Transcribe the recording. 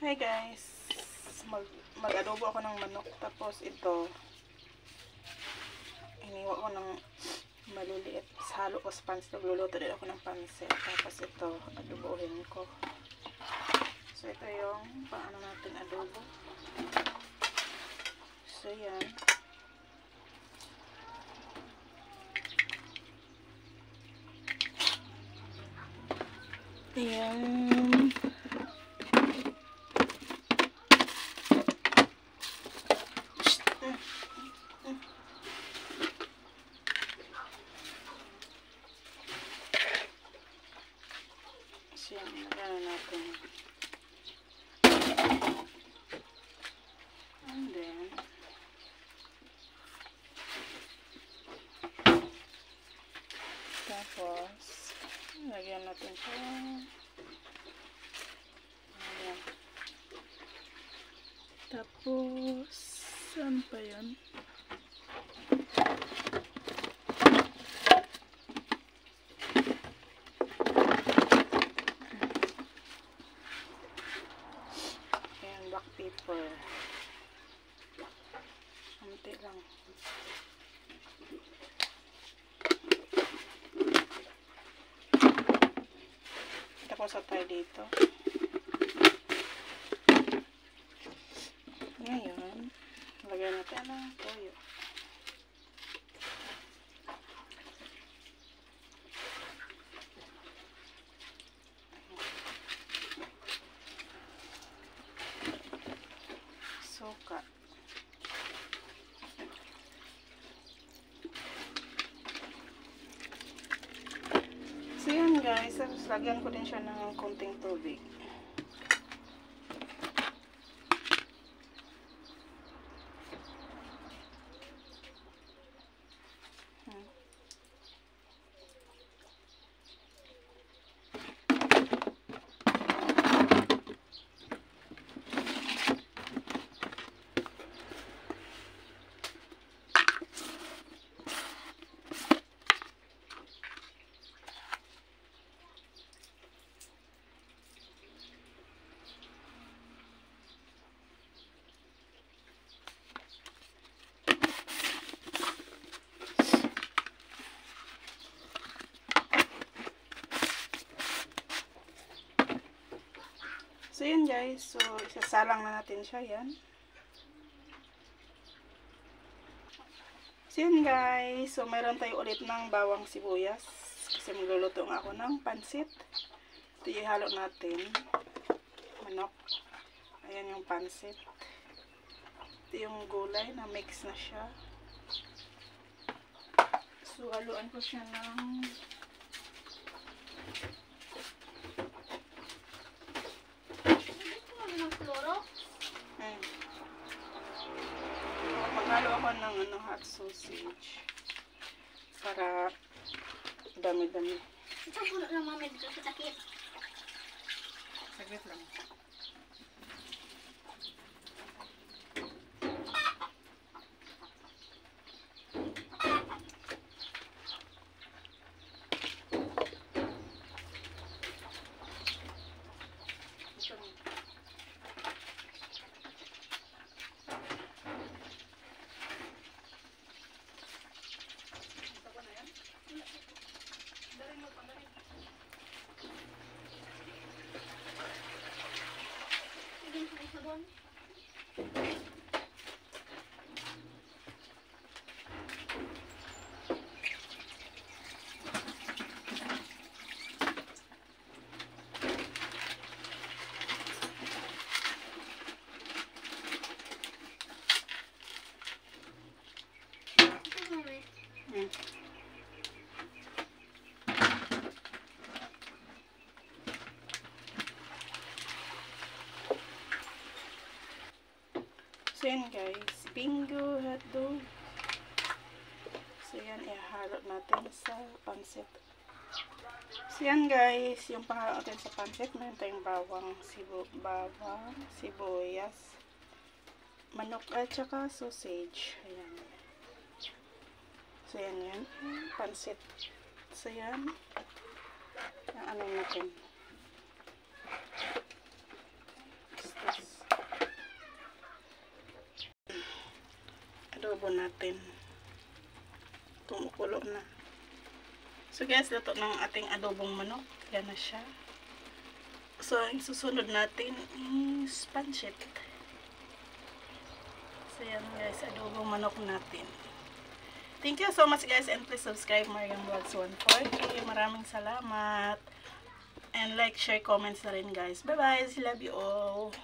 Hi guys, mag-adobo ako ng manok, tapos ito iniwa ko ng maliliit, halo ko sa pansit. Nagluluto din ako ng pansit, tapos ito adobohin ko. So ito yung paano natin adobo. So yan, yan. So yan, nagano natin. And then tapos lagyan natin ito. Ayan. Tapos saan pa yun? Ayan, black pepper. Kunti lang. Tapos tayo dito. Ngayon, lagyan natin ng toyo. Suka. So yan guys, tapos lagyan ko din siya ng konting tubig. So yun guys, so isasalang na natin siya yan. So yun guys, so mayroon tayo ulit ng bawang sibuyas kasi magluluto nga ako ng pansit. Ito ihalo natin, manok. Ayan yung pansit. Ito yung gulay na mix na siya. So haluan ko siya ng maghalo ako ng hot sausage para dami-dami. Ito puno lang mami dito sa takip. Saglit lang. So yan guys, bingo hotdog. So yan, ihalo natin sa pansit. So yan guys, yung panghalo natin sa pansit, meron tayong bawang, sibuyas, manok at saka sausage. Ayan. So yan yan, pansit. So yan, yung ano natin. adobo natin. Kumukulo na. So guys, luto ng ating adobong manok. Yan na siya. So, ang susunod natin is pancit. So yan guys, adobong manok natin. Thank you so much guys, and please subscribe Mariam Vlogs 140. Maraming salamat. And like, share, comments na rin guys. Bye bye. Love you all.